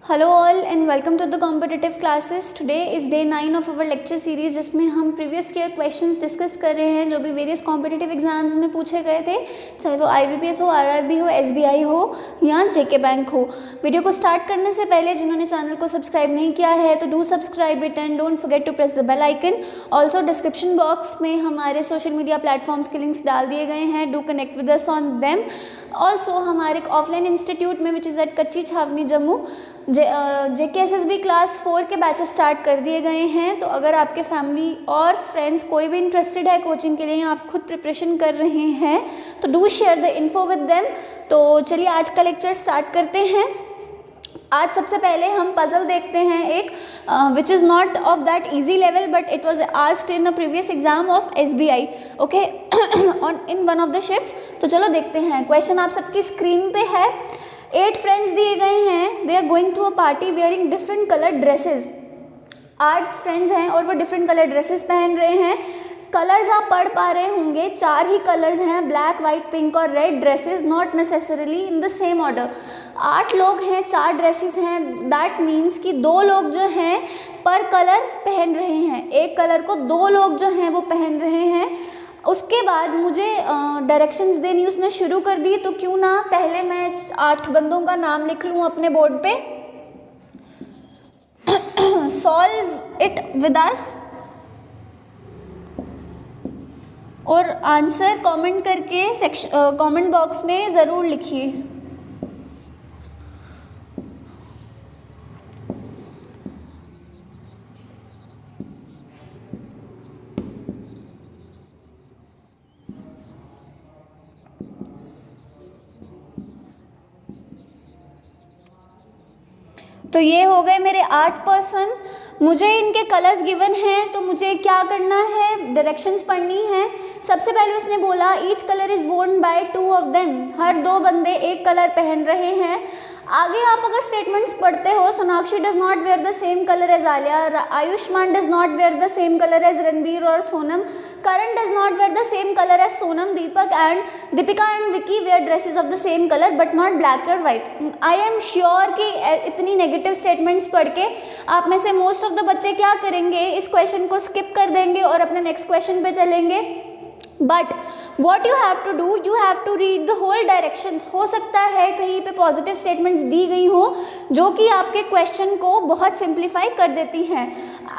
Hello all and welcome to the competitive classes. Today is day 9 of our lecture series, जिसमें हम previous year questions discuss कर रहे हैं जो भी वेरियस कॉम्पिटिटिव एग्जाम्स में पूछे गए थे, चाहे वो IBPS हो, RRB हो, SBI हो या JK बैंक हो। वीडियो को स्टार्ट करने से पहले जिन्होंने चैनल को सब्सक्राइब नहीं किया है तो do subscribe it and don't forget to press the bell icon. Also description box में हमारे सोशल मीडिया प्लेटफॉर्म्स के लिंक्स डाल दिए गए हैं, do connect with us on them. Also हमारे ऑफलाइन इंस्टीट्यूट में विच इज़ एट कच्ची छावनी जम्मू JKSSB क्लास 4 के बैचेस स्टार्ट कर दिए गए हैं। तो अगर आपके फैमिली और फ्रेंड्स कोई भी इंटरेस्टेड है कोचिंग के लिए या आप खुद प्रिपरेशन कर रहे हैं तो do share the info with them. तो चलिए आज का लेक्चर स्टार्ट करते हैं। आज सबसे पहले हम पजल देखते हैं एक which is not of that easy level but it was asked in a previous exam of SBI okay on in one of the shifts. तो चलो देखते हैं। क्वेश्चन आप सबकी स्क्रीन पे है। 8 फ्रेंड्स दिए गए हैं, they are going to a party wearing different colour dresses. 8 friends हैं और वो डिफरेंट कलर ड्रेसेस पहन रहे हैं। कलर्स आप पढ़ पा रहे होंगे, 4 ही कलर्स हैं, ब्लैक, वाइट, पिंक और red dresses, not necessarily in the same order. 8 लोग हैं, 4 ड्रेसेस हैं, दैट मीन्स कि 2 लोग जो हैं पर कलर पहन रहे हैं। एक कलर को 2 लोग जो हैं वो पहन रहे हैं। उसके बाद मुझे डायरेक्शंस देनी उसने शुरू कर दी, तो क्यों ना पहले मैं 8 बंदों का नाम लिख लूँ अपने बोर्ड पे। सॉल्व इट विद अस और आंसर कमेंट करके कमेंट बॉक्स में ज़रूर लिखिए। तो ये हो गए मेरे 8 पर्सन। मुझे इनके कलर्स गिवन हैं तो मुझे क्या करना है, डायरेक्शंस पढ़नी है। सबसे पहले उसने बोला each colour is worn by 2 of them, हर 2 बंदे एक कलर पहन रहे हैं। आगे आप अगर स्टेटमेंट्स पढ़ते हो, Sonakshi does not wear the same colour as Alia, Ayushmann does not wear the same colour as Ranbir और Sonam, Karan does not wear the same colour as Sonam, Deepak and Deepika and Vicky wear dresses of the same colour but not black और white. I am sure कि इतनी negative statements पढ़ के आप में से most of the बच्चे क्या करेंगे, इस क्वेश्चन को स्किप कर देंगे और अपने नेक्स्ट क्वेश्चन पे चलेंगे। But what you have to do, you have to read the whole directions. हो सकता है कहीं पे पॉजिटिव स्टेटमेंट्स दी गई हो जो कि आपके क्वेश्चन को बहुत सिंप्लीफाई कर देती हैं।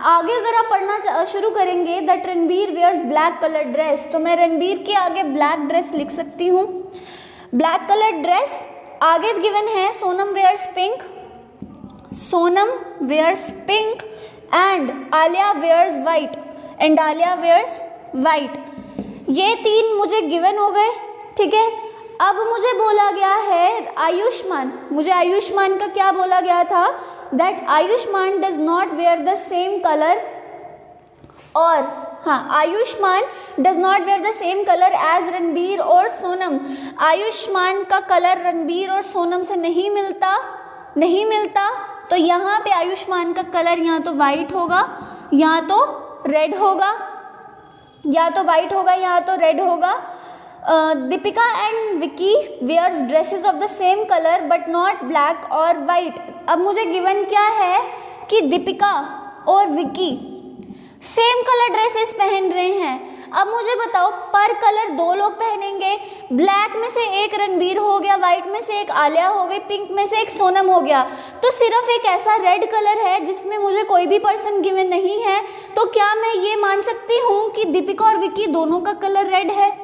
आगे अगर आप पढ़ना शुरू करेंगे that Ranbir wears black colour dress, तो मैं रणबीर के आगे ब्लैक ड्रेस लिख सकती हूँ। ब्लैक कलर ड्रेस आगे गिवन है Sonam wears pink, Sonam wears pink and Alia wears white and Alia wears white. ये 3 मुझे गिवन हो गए, ठीक है। अब मुझे बोला गया है आयुष्मान, मुझे आयुष्मान का क्या बोला गया था, that Ayushmann does not wear the same colour, और हाँ Ayushmann does not wear the same colour as Ranbir और सोनम। आयुष्मान का कलर रणबीर और सोनम से नहीं मिलता, तो यहाँ पे आयुष्मान का कलर या तो वाइट होगा या तो रेड होगा, या तो वाइट होगा या तो रेड होगा। Deepika and Vicky wears dresses of the same colour but not black और वाइट। अब मुझे गिवन क्या है कि दीपिका और विकी सेम कलर ड्रेसेस पहन रहे हैं। अब मुझे बताओ पर कलर 2 लोग पहनेंगे, ब्लैक में से एक रणबीर हो गया, वाइट में से एक आलिया हो गई, पिंक में से एक सोनम हो गया, तो सिर्फ एक ऐसा रेड कलर है जिसमें मुझे कोई भी पर्सन गिवन नहीं है। तो क्या मैं ये मान सकती हूँ कि दीपिका और विकी दोनों का कलर रेड है?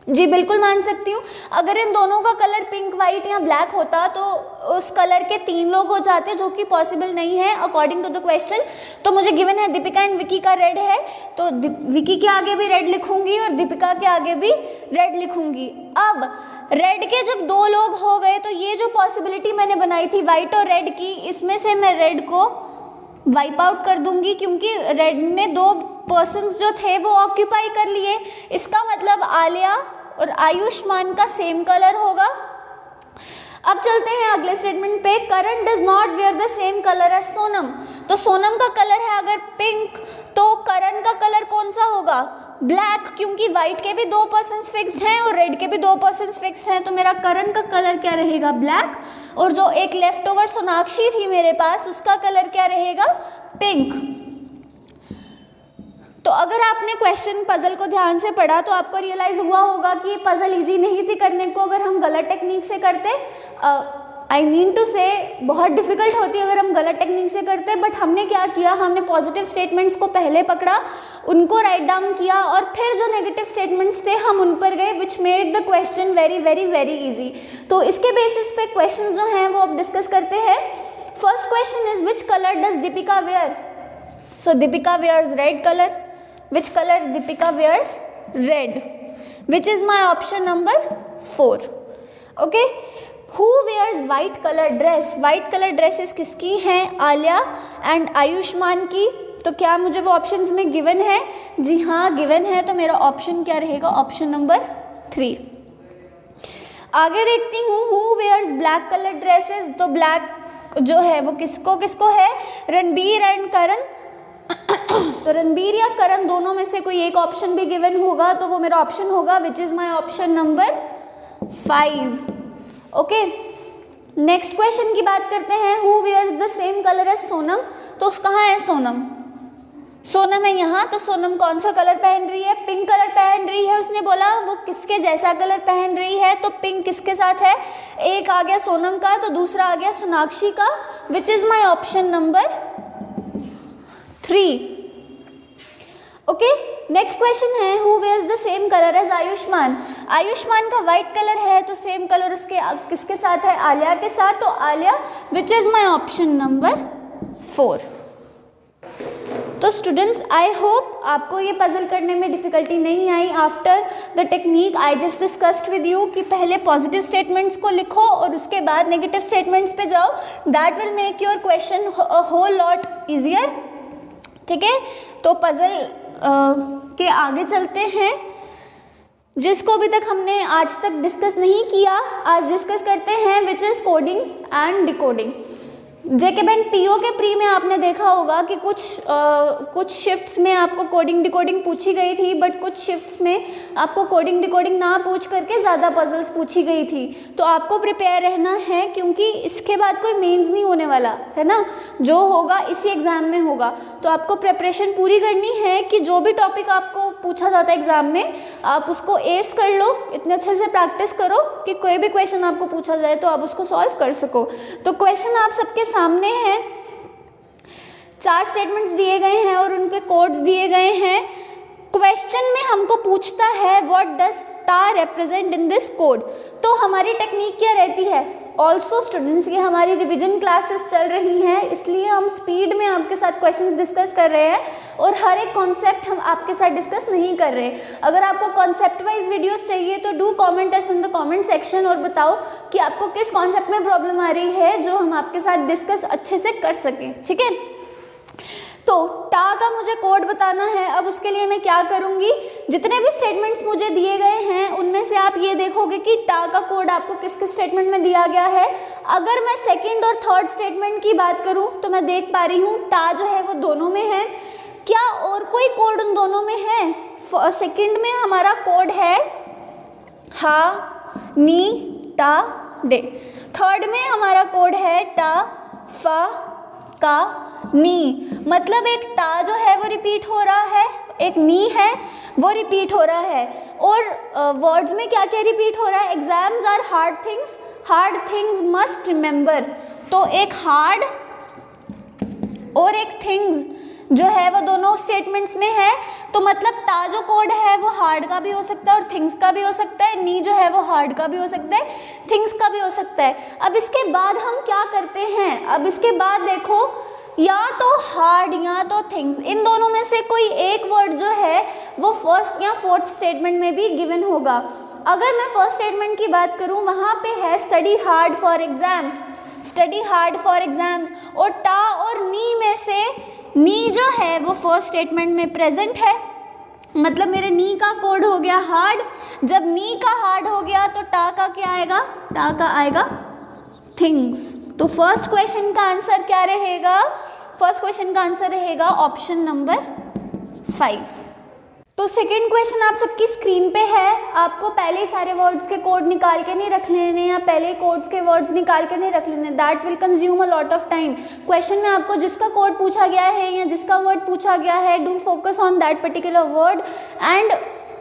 जी बिल्कुल मान सकती हूँ। अगर इन दोनों का कलर पिंक, वाइट या ब्लैक होता तो उस कलर के 3 लोग हो जाते, जो कि पॉसिबल नहीं है अकॉर्डिंग टू द क्वेश्चन। तो मुझे गिवन है दीपिका एंड विकी का रेड है, तो विकी के आगे भी रेड लिखूंगी और दीपिका के आगे भी रेड लिखूंगी। अब रेड के जब 2 लोग हो गए तो ये जो पॉसिबिलिटी मैंने बनाई थी वाइट और रेड की, इसमें से मैं रेड को वाइप आउट कर दूंगी क्योंकि रेड ने 2 पर्सन्स जो थे वो ऑक्यूपाई कर लिए। इसका मतलब आलिया और आयुष्मान का सेम कलर होगा। अब चलते हैं अगले स्टेटमेंट पे। Karan does not wear the same colour as Sonam, तो सोनम का कलर है अगर पिंक तो करण का कलर कौन सा होगा, ब्लैक, क्योंकि वाइट के भी 2% फिक्स्ड हैं और रेड के भी 2% फिक्स्ड हैं, तो मेरा करण का कलर क्या रहेगा? ब्लैक। और जो एक लेफ्ट ओवर सोनाक्षी थी मेरे पास, उसका कलर क्या रहेगा? पिंक। तो अगर आपने क्वेश्चन पजल को ध्यान से पढ़ा तो आपको रियलाइज हुआ होगा कि पजल इजी नहीं थी करने को अगर हम गलत टेक्निक से करते। आई मीन टू से बहुत डिफिकल्ट होती है अगर हम गलत टेक्निक से करते, बट हमने क्या किया, हमने पॉजिटिव स्टेटमेंट्स को पहले पकड़ा, उनको राइट डाउन किया और फिर जो नेगेटिव स्टेटमेंट्स थे हम उन पर गए, which made the question very very very easy. तो इसके बेसिस पे क्वेश्चन जो हैं वो अब डिस्कस करते हैं। First question is which colour does Deepika wear? So Deepika wears red colour. Which color Deepika wears? Red. Which is my option number 4. Okay. Who wears white color dress? White color dresses किसकी हैं? Alia and Ayushman की। तो क्या मुझे वो options में given है? जी हाँ गिवन है, तो मेरा ऑप्शन क्या रहेगा? Option number 3। आगे देखती हूँ, who wears black color dresses? तो ब्लैक जो है वो किसको किसको है? रणबीर एंड करण। तो रणबीर या करण दोनों में से कोई एक ऑप्शन भी गिवन होगा तो वो मेरा ऑप्शन होगा, which is my option number 5। Okay, next question की बात करते हैं। Who wears the same colour as Sonam? तो कहाँ है सोनम? सोनम है यहाँ। तो सोनम कौन सा कलर पहन रही है? पिंक कलर पहन रही है। उसने बोला वो किसके जैसा कलर पहन रही है, तो पिंक किसके साथ है? एक आ गया सोनम का, तो दूसरा आ गया सोनाक्षी का, which is my option number 3। Okay, next question है, who wears the same colour as Ayushmann? Ayushmann का व्हाइट कलर है, तो सेम कलर उसके किसके साथ है? आलिया के साथ। तो आलिया, विच इज माई ऑप्शन नंबर 4। तो स्टूडेंट्स, आई होप आपको ये पजल करने में डिफिकल्टी नहीं आई after the technique I just discussed with you, कि पहले पॉजिटिव स्टेटमेंट्स को लिखो और उसके बाद नेगेटिव स्टेटमेंट्स पे जाओ। That will make your question a whole lot easier. ठीक है, तो पजल के आगे चलते हैं, जिसको अभी तक हमने आज तक डिस्कस नहीं किया, आज डिस्कस करते हैं, which is coding and decoding. JK bank PO के प्री में आपने देखा होगा कि कुछ शिफ्ट्स में आपको कोडिंग डिकोडिंग पूछी गई थी, बट कुछ शिफ्ट्स में आपको कोडिंग डिकोडिंग ना पूछ करके ज़्यादा पजल्स पूछी गई थी। तो आपको प्रिपेयर रहना है, क्योंकि इसके बाद कोई मेंस नहीं होने वाला है ना, जो होगा इसी एग्ज़ाम में होगा। तो आपको प्रिपरेशन पूरी करनी है कि जो भी टॉपिक आपको पूछा जाता है एग्ज़ाम में, आप उसको एस कर लो, इतने अच्छे से प्रैक्टिस करो कि कोई भी क्वेश्चन आपको पूछा जाए तो आप उसको सॉल्व कर सको। तो क्वेश्चन आप सबके सामने हैं, 4 स्टेटमेंट्स दिए गए हैं और उनके कोड्स दिए गए हैं। क्वेश्चन में हमको पूछता है व्हाट डज टा रिप्रेजेंट इन दिस कोड। तो हमारी टेक्निक क्या रहती है? ऑल्सो स्टूडेंट्स, ये हमारी रिवीजन क्लासेस चल रही हैं, इसलिए हम स्पीड में आपके साथ क्वेश्चंस डिस्कस कर रहे हैं और हर एक कॉन्सेप्ट हम आपके साथ डिस्कस नहीं कर रहे। अगर आपको कॉन्सेप्ट वाइज वीडियोस चाहिए तो do comment us in the comment section और बताओ कि आपको किस कॉन्सेप्ट में प्रॉब्लम आ रही है, जो हम आपके साथ डिस्कस अच्छे से कर सकें। ठीक है, तो टा का मुझे कोड बताना है। अब उसके लिए मैं क्या करूँगी, जितने भी स्टेटमेंट्स मुझे दिए गए हैं उनमें से आप ये देखोगे कि टा का कोड आपको किस किस स्टेटमेंट में दिया गया है। अगर मैं सेकंड और थर्ड स्टेटमेंट की बात करूँ तो मैं देख पा रही हूँ टा जो है वो दोनों में है। क्या और कोई कोड उन दोनों में है? सेकंड में हमारा कोड है हा नी टा डे। थर्ड में हमारा कोड है टा फा का नी। मतलब एक टा जो है वो रिपीट हो रहा है, एक नी है वो रिपीट हो रहा है। और वर्ड्स में क्या क्या रिपीट हो रहा है? Exams are hard things must remember. तो एक हार्ड और एक थिंग्स जो है वो दोनों स्टेटमेंट्स में है। तो मतलब टा जो कोड है वो हार्ड का भी हो सकता है और थिंग्स का भी हो सकता है, नी जो है वो हार्ड का भी हो सकता है, थिंग्स का भी हो सकता है। अब इसके बाद हम क्या करते हैं? अब इसके बाद देखो, या तो हार्ड या तो थिंग्स, इन दोनों में से कोई एक वर्ड जो है वो फर्स्ट या फोर्थ स्टेटमेंट में भी गिवन होगा। अगर मैं फर्स्ट स्टेटमेंट की बात करूं, वहाँ पे है study hard for exams, study hard for exams. और टा और नी में से नी जो है वो फर्स्ट स्टेटमेंट में प्रेजेंट है, मतलब मेरे नी का कोड हो गया हार्ड। जब नी का हार्ड हो गया तो टा का क्या आएगा? टा का आएगा थिंग्स। तो फर्स्ट क्वेश्चन का आंसर क्या रहेगा? फर्स्ट क्वेश्चन का आंसर रहेगा ऑप्शन नंबर 5। तो सेकंड क्वेश्चन आप सबकी स्क्रीन पे है। आपको पहले ही सारे वर्ड्स के कोड निकाल के नहीं रख लेने, या पहले ही कोड्स के वर्ड्स निकाल के नहीं रख लेने, that will consume a lot of time. Question में आपको जिसका कोड पूछा गया है या जिसका वर्ड पूछा गया है, do focus on that particular word and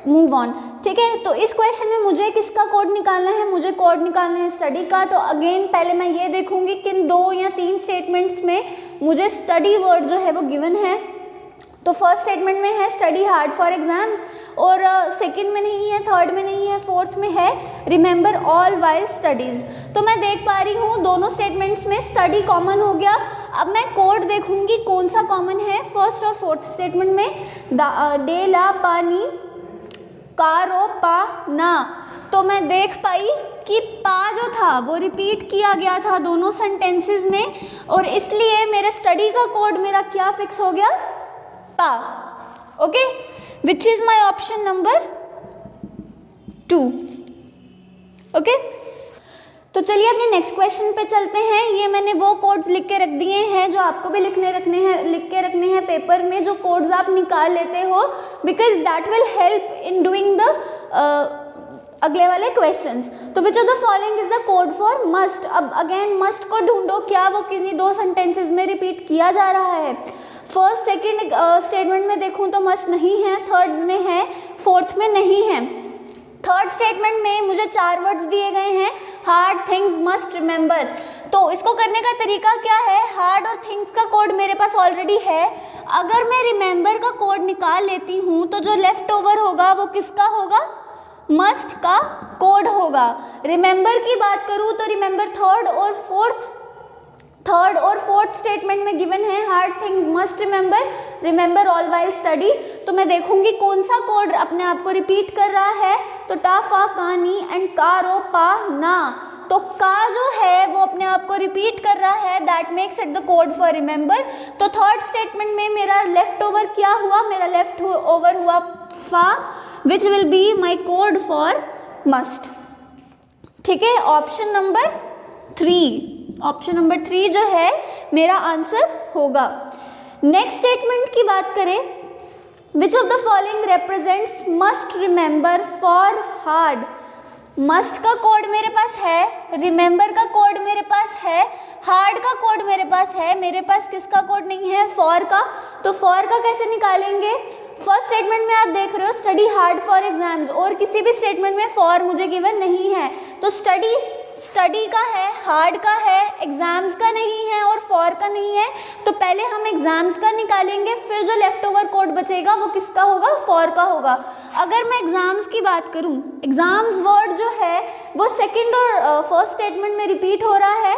move on, ठीक है। तो इस क्वेश्चन में मुझे किसका कोड निकालना है, मुझे कोड निकालना है स्टडी का। तो अगेन पहले मैं ये देखूंगी किन 2 या 3 स्टेटमेंट्स में मुझे स्टडी वर्ड जो है वो गिवन है। तो फर्स्ट स्टेटमेंट में है स्टडी हार्ड फॉर एग्जाम्स, और सेकंड में नहीं है, थर्ड में नहीं है, फोर्थ में है रिमेंबर ऑल वाइल स्टडीज़। तो मैं देख पा रही हूँ दोनों स्टेटमेंट्स में स्टडी कॉमन हो गया। अब मैं कोड देखूंगी कौन सा कॉमन है फर्स्ट और फोर्थ स्टेटमेंट में। डे ला पानी कारो पा ना, तो मैं देख पाई कि पा जो था वो रिपीट किया गया था दोनों सेंटेंसेस में, और इसलिए मेरे स्टडी का कोड मेरा क्या फिक्स हो गया, पा। Okay, which is my option number 2। Okay, तो चलिए अपने नेक्स्ट क्वेश्चन पे चलते हैं। ये मैंने वो कोड्स लिख के रख दिए हैं जो आपको भी लिख के रखने हैं पेपर में, जो कोड्स आप निकाल लेते हो, because that will help in doing the अगले वाले क्वेश्चंस। तो which of the following is the code for must. अब अगेन मस्ट को ढूंढो, क्या वो किन्हीं 2 सेंटेंसेस में रिपीट किया जा रहा है। फर्स्ट सेकंड स्टेटमेंट में देखूं तो मस्ट नहीं है, थर्ड में है, फोर्थ में नहीं है। थर्ड स्टेटमेंट में मुझे 4 वर्ड्स दिए गए हैं, हार्ड थिंग्स मस्ट रिमेंबर। तो इसको करने का तरीका क्या है, हार्ड और थिंग्स का कोड मेरे पास ऑलरेडी है। अगर मैं रिमेंबर का कोड निकाल लेती हूँ तो जो लेफ्ट ओवर होगा वो किसका होगा, मस्ट का कोड होगा। रिमेंबर की बात करूँ तो रिमेंबर थर्ड और फोर्थ स्टेटमेंट में गिवन है hard things must remember all while study. तो मैं देखूंगी कौन सा कोड अपने आप को रिपीट कर रहा है। तो टा फा का नी एंड का रो पा ना, तो का जो है वो अपने आप को रिपीट कर रहा है, that makes it the code for remember. तो थर्ड स्टेटमेंट में मेरा लेफ्ट ओवर क्या हुआ, मेरा लेफ्ट ओवर हुआ फा, which will be my code for must. ठीक है, ऑप्शन नंबर 3 जो है मेरा आंसर होगा। नेक्स्ट स्टेटमेंट की बात करें, which of the following represents must remember for hard. Must का कोड मेरे पास है, रिमेंबर का कोड मेरे पास है, हार्ड का कोड मेरे पास है, मेरे पास किसका कोड नहीं है, फॉर का। तो फॉर का कैसे निकालेंगे, फर्स्ट स्टेटमेंट में आप देख रहे हो स्टडी हार्ड फॉर एग्जाम्स, और किसी भी स्टेटमेंट में फॉर मुझे गिवन नहीं है। तो स्टडी का है, हार्ड का है, एग्जाम्स का नहीं है और फॉर का नहीं है। तो पहले हम एग्जाम्स का निकालेंगे, फिर जो लेफ्ट ओवर कोड बचेगा वो किसका होगा, फॉर का होगा। अगर मैं एग्जाम्स की बात करूं, एग्जाम्स वर्ड जो है वो सेकंड और फर्स्ट स्टेटमेंट में रिपीट हो रहा है।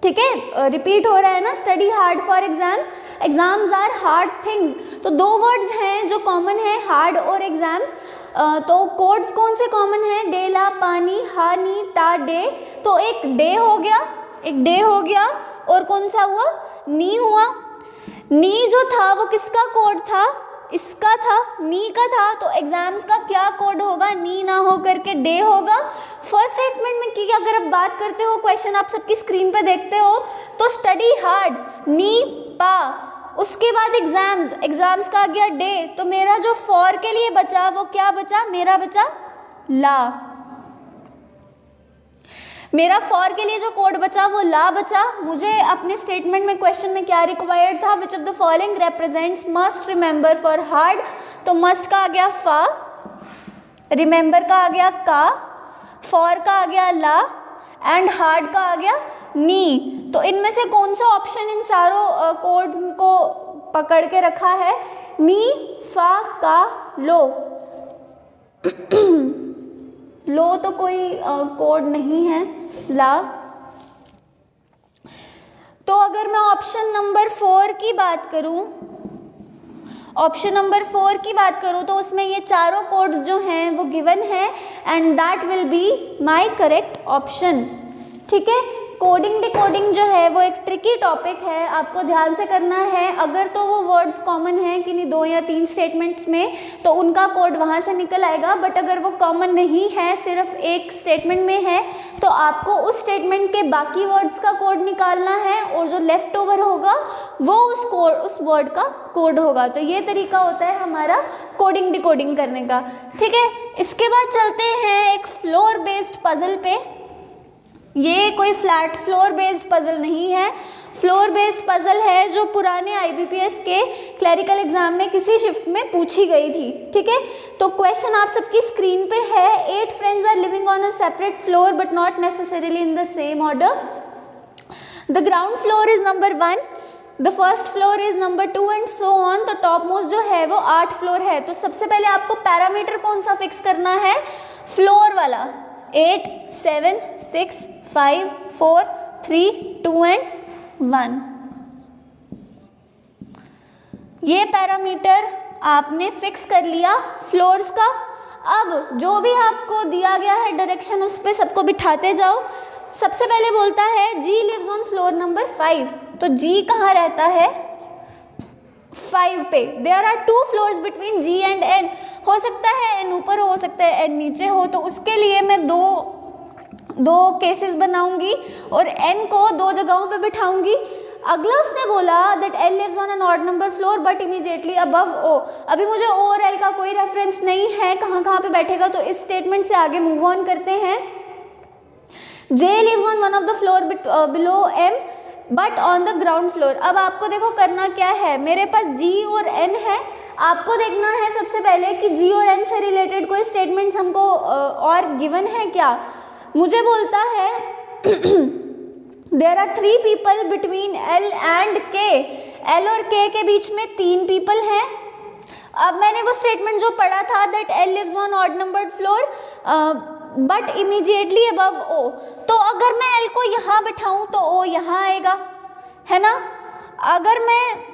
ठीक है, रिपीट हो रहा है ना, study hard for exams, exams are hard things. तो 2 वर्ड्स हैं जो कॉमन है, हार्ड और एग्जाम्स। तो कोड्स कौन से कॉमन है, डे ला पानी हा नी टा डे। तो एक डे हो गया और कौन सा हुआ, नी हुआ। नी जो था वो किसका कोड था, इसका था, नी का था। तो एग्जाम्स का क्या कोड होगा, नी ना हो करके डे होगा। फर्स्ट स्टेटमेंट में की अगर आप बात करते हो, क्वेश्चन आप सबकी स्क्रीन पे देखते हो, तो स्टडी हार्ड नी पा, उसके बाद एग्जाम्स का आ गया डे। तो मेरा जो फॉर के लिए बचा वो क्या बचा, मेरा बचा ला। मेरा फॉर के लिए जो कोड बचा वो ला बचा। मुझे अपने स्टेटमेंट में क्वेश्चन में क्या रिक्वायर्ड था, which of the following represents must remember for hard. तो मस्ट का आ गया फा, रिमेंबर का आ गया का, फॉर का आ गया ला एंड हार्ड का आ गया नी। तो इनमें से कौन सा ऑप्शन इन चारों कोड्स को पकड़ के रखा है, नी फा का लो। लो तो कोई कोड नहीं है, ला। तो अगर मैं ऑप्शन नंबर 4 की बात करूं, तो उसमें ये चारों कोड्स जो हैं वो गिवन है, and that will be my correct option. ठीक है, कोडिंग डिकोडिंग जो है वो एक ट्रिकी टॉपिक है, आपको ध्यान से करना है। अगर तो वो वर्ड्स कॉमन हैं कि नहीं 2 या 3 स्टेटमेंट्स में, तो उनका कोड वहाँ से निकल आएगा, बट अगर वो कॉमन नहीं है, सिर्फ एक स्टेटमेंट में है, तो आपको उस स्टेटमेंट के बाकी वर्ड्स का कोड निकालना है, और जो लेफ्ट ओवर होगा वो उस वर्ड का कोड होगा। तो ये तरीका होता है हमारा कोडिंग डिकोडिंग करने का, ठीक है। इसके बाद चलते हैं एक फ्लोर बेस्ड पजल पे। ये कोई फ्लैट फ्लोर बेस्ड पजल नहीं है, फ्लोर बेस्ड पजल है जो पुराने IBPS के क्लरिकल एग्जाम में किसी शिफ्ट में पूछी गई थी, ठीक है। तो क्वेश्चन आप सबकी स्क्रीन पे है। 8 friends are living on a separate floor but not necessarily in the same order. The ground floor is number 1, the first floor is number 2 and so on. तो टॉप मोस्ट जो है वो 8 floor है। तो सबसे पहले आपको पैरामीटर कौन सा फिक्स करना है? फ्लोर वाला। 8, 7, 6, 5, 4, 3, 2 एंड 1। ये पैरामीटर आपने फिक्स कर लिया फ्लोर्स का। अब जो भी आपको दिया गया है डायरेक्शन, उस पर सबको बिठाते जाओ। सबसे पहले बोलता है G lives on floor number 5। तो G कहाँ रहता है? 5 पे। There are 2 floors between G and N। हो सकता है N ऊपर हो सकता है N नीचे हो, तो उसके लिए मैं दो केसेस बनाऊंगी और N को 2 जगहों पे बिठाऊंगी। अगला उसने बोला that L lives on an odd number floor but immediately above O। अभी मुझे O और L का कोई रेफरेंस नहीं है कहाँ पे बैठेगा, तो इस स्टेटमेंट से आगे मूव ऑन करते हैं। J lives on one of the floor below M but on the ground floor। अब आपको देखो करना क्या है, मेरे पास G और N है। आपको देखना है सबसे पहले कि G और N से रिलेटेड कोई स्टेटमेंट्स हमको और गिवन है क्या। मुझे बोलता है there are 3 people between L and K। L और K के बीच में 3 पीपल हैं। अब मैंने वो स्टेटमेंट जो पढ़ा था that L lives on odd numbered floor but immediately above O। तो अगर मैं L को यहाँ बिठाऊँ तो O यहाँ आएगा, है ना। अगर मैं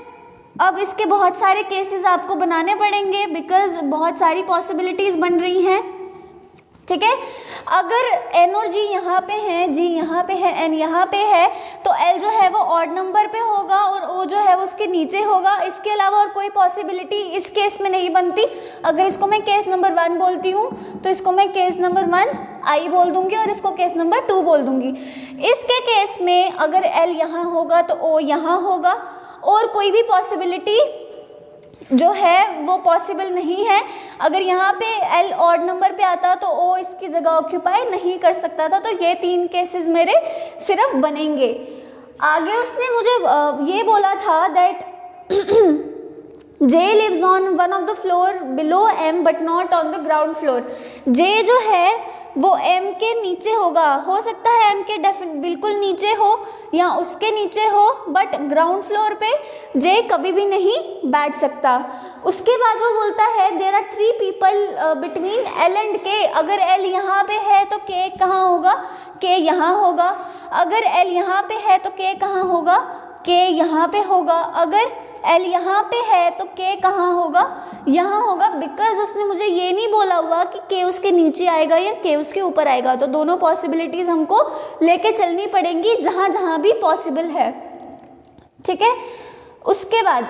अब इसके बहुत सारे केसेस आपको बनाने पड़ेंगे बिकॉज बहुत सारी पॉसिबिलिटीज़ बन रही हैं, ठीक है। अगर N और G यहाँ पे हैं, G यहाँ पे है, N यहाँ पे है, तो L जो है वो ऑड नंबर पे होगा और O जो है वो उसके नीचे होगा। इसके अलावा और कोई पॉसिबिलिटी इस केस में नहीं बनती। अगर इसको मैं केस नंबर 1 बोलती हूँ तो इसको मैं केस नंबर 1 I बोल दूंगी और इसको केस नंबर 2 बोल दूंगी। इसके केस में अगर L यहाँ होगा तो O यहाँ होगा, और कोई भी पॉसिबिलिटी जो है वो पॉसिबल नहीं है। अगर यहाँ पे L ऑड नंबर पे आता तो O इसकी जगह ऑक्यूपाई नहीं कर सकता था। तो ये 3 केसेस मेरे सिर्फ बनेंगे। आगे उसने मुझे ये बोला था that J lives on one of the floor below M but not on the ground floor. J जो है वो M के नीचे होगा, हो सकता है M के बिल्कुल नीचे हो या उसके नीचे हो, बट ग्राउंड फ्लोर पे J कभी भी नहीं बैठ सकता। उसके बाद वो बोलता है there are 3 people between L and K। अगर L यहाँ पे है तो K कहाँ होगा? K यहाँ होगा। अगर L यहाँ पे है तो K कहाँ होगा? K यहाँ पे होगा। अगर L यहाँ पे है तो K कहाँ होगा? यहाँ होगा। बिकॉज उसने मुझे ये नहीं बोला हुआ कि K उसके नीचे आएगा या K उसके ऊपर आएगा। तो दोनों पॉसिबिलिटीज़ हमको लेके चलनी पड़ेंगी जहाँ जहाँ भी पॉसिबल है, ठीक है। उसके बाद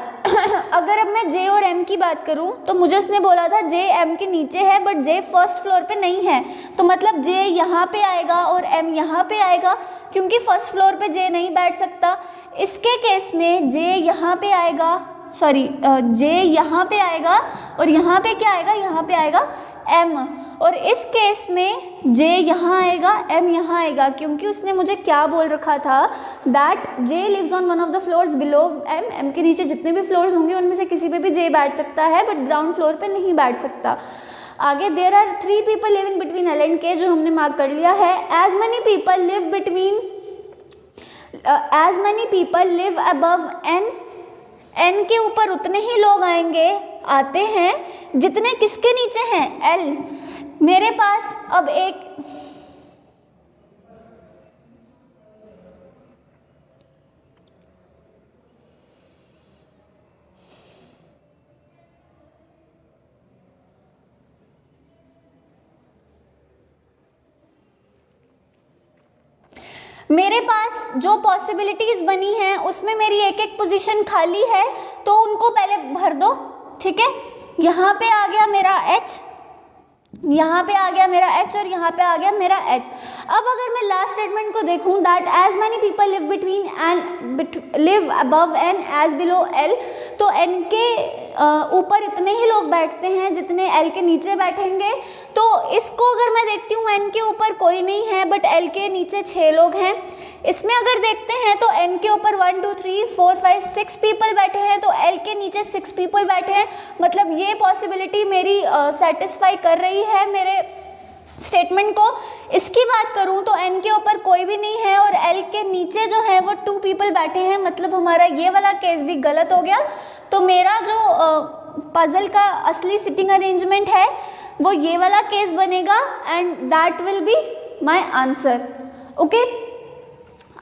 अगर अब मैं J और M की बात करूं तो मुझे उसने बोला था J M के नीचे है बट J फर्स्ट फ्लोर पे नहीं है। तो मतलब J यहाँ पे आएगा और M यहाँ पे आएगा, क्योंकि फर्स्ट फ्लोर पे J नहीं बैठ सकता। इसके केस में J यहाँ पे आएगा, J यहाँ पे आएगा और यहाँ पे क्या आएगा? यहाँ पे आएगा M। और इस केस में J यहाँ आएगा, M यहाँ आएगा, क्योंकि उसने मुझे क्या बोल रखा था that J lives on one of the floors below M। M के नीचे जितने भी फ्लोर्स होंगे उनमें से किसी पे भी J बैठ सकता है बट ग्राउंड फ्लोर पे नहीं बैठ सकता। आगे there are 3 people living between L and K, जो हमने मार्क कर लिया है। As many people live above N। N के ऊपर उतने ही लोग आते हैं जितने किसके नीचे हैं? L। मेरे पास अब एक मेरे पास जो पॉसिबिलिटीज़ बनी हैं उसमें मेरी एक एक पोजीशन खाली है, तो उनको पहले भर दो, ठीक है। यहाँ पे आ गया मेरा H, यहाँ पे आ गया मेरा H और यहाँ पे आ गया मेरा H। अब अगर मैं लास्ट स्टेटमेंट को देखूँ, that as many people live between and live above N as below L, तो एन के ऊपर इतने ही लोग बैठते हैं जितने एल के नीचे बैठेंगे। तो इसको अगर मैं देखती हूँ, एन के ऊपर कोई नहीं है बट एल के नीचे 6 लोग हैं। इसमें अगर देखते हैं तो एन के ऊपर 1 2 3 4 5 6 पीपल बैठे हैं, तो एल के नीचे 6 पीपल बैठे हैं। मतलब ये पॉसिबिलिटी मेरी सेटिस्फाई कर रही है मेरे स्टेटमेंट को। इसकी बात करूं तो एन के ऊपर कोई भी नहीं है और एल के नीचे जो है वो 2 पीपल बैठे हैं, मतलब हमारा ये वाला केस भी गलत हो गया। तो मेरा जो पजल का असली सिटिंग अरेंजमेंट है वो ये वाला केस बनेगा and that will be my answer. Okay,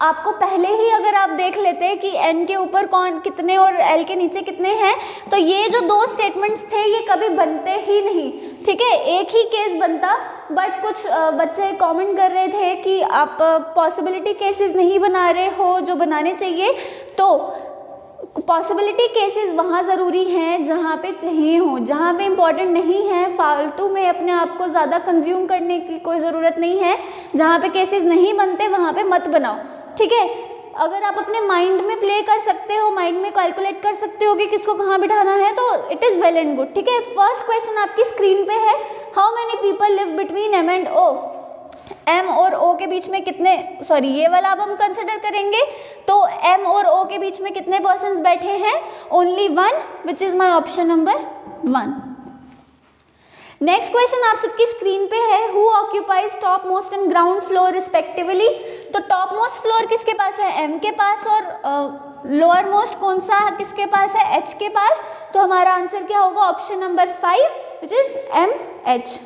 आपको पहले ही अगर आप देख लेते कि एन के ऊपर कौन कितने और एल के नीचे कितने हैं, तो ये जो 2 स्टेटमेंट्स थे ये कभी बनते ही नहीं, ठीक है। एक ही केस बनता, बट कुछ बच्चे कमेंट कर रहे थे कि आप पॉसिबिलिटी केसेस नहीं बना रहे हो जो बनाने चाहिए। तो पॉसिबिलिटी केसेस वहाँ ज़रूरी हैं जहाँ पे चाहिए हो, जहाँ पे इम्पॉर्टेंट नहीं है फालतू में अपने आप को ज़्यादा कंज्यूम करने की कोई ज़रूरत नहीं है। जहाँ पे केसेस नहीं बनते वहाँ पे मत बनाओ, ठीक है। अगर आप अपने माइंड में प्ले कर सकते हो, माइंड में कैलकुलेट कर सकते हो कि किसको कहाँ बिठाना है, तो it is well and good, ठीक है। फर्स्ट क्वेश्चन आपकी स्क्रीन पे है, how many people live between M and O. M और ओ के बीच में कितने, सॉरी ये वाला अब हम कंसिडर करेंगे। तो एम और ओ के बीच में कितने पर्सन्स बैठे हैं, only 1, which is my option number 1। Next question आप सबकी स्क्रीन पे है, who occupies top most and ground floor respectively. तो टॉप मोस्ट फ्लोर किसके पास है, एम के पास, और लोअर मोस्ट कौन सा किसके पास है, एच के पास। तो हमारा आंसर क्या होगा, option number 5, which is M H.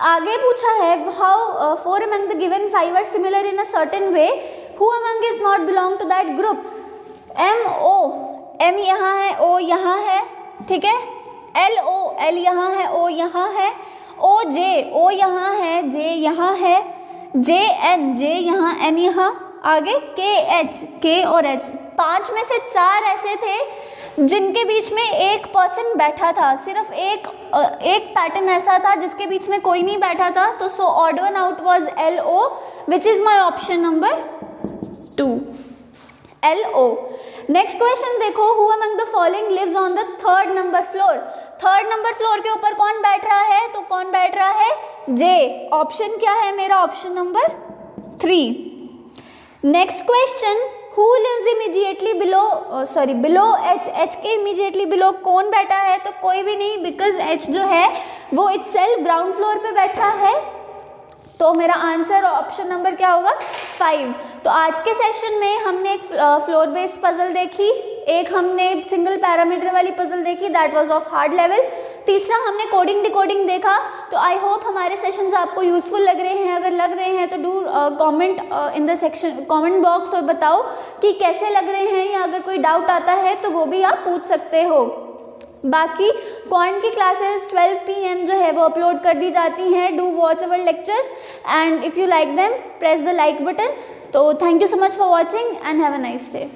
आगे पूछा है, हाउ 4 among the given 5 are similar in a certain way, who among is not belong to that group। M O, M यहाँ है, ओ यहाँ है, ठीक है। एल ओ, एल यहाँ है, ओ यहाँ है। ओ जे, ओ यहाँ है, जे यहाँ है। जे एन, जे यहाँ, एन यहाँ। आगे के एच, के और एच। 5 में से 4 ऐसे थे जिनके बीच में एक पर्सन बैठा था, सिर्फ एक पैटर्न ऐसा था जिसके बीच में कोई नहीं बैठा था। तो so odd one out was L O, which is my option number 2, L O. Next question देखो, who among the following lives on the 3rd number floor. 3rd number floor के ऊपर कौन बैठ रहा है, तो कौन बैठ रहा है, जे। ऑप्शन क्या है मेरा, option number 3। Next question, who lives immediately below, sorry below H, H के इमीडिएटली बिलो कौन बैठा है, तो कोई भी नहीं, बिकॉज एच जो है वो इटसेल्फ ग्राउंड फ्लोर पे बैठा है। तो मेरा आंसर ऑप्शन नंबर क्या होगा, 5। तो आज के सेशन में हमने एक फ्लोर बेस्ड पजल देखी, एक हमने सिंगल पैरामीटर वाली पजल देखी, that was of hard level. तीसरा हमने कोडिंग डिकोडिंग देखा। तो आई होप हमारे सेशंस आपको यूजफुल लग रहे हैं। अगर लग रहे हैं तो do comment in the section, comment box, और बताओ कि कैसे लग रहे हैं, या अगर कोई डाउट आता है तो वो भी आप पूछ सकते हो। बाकी क्वांट की क्लासेस 12 PM जो है वो अपलोड कर दी जाती हैं। Do watch our lectures and if you like them press the like button. तो thank you so much for watching and have a nice day.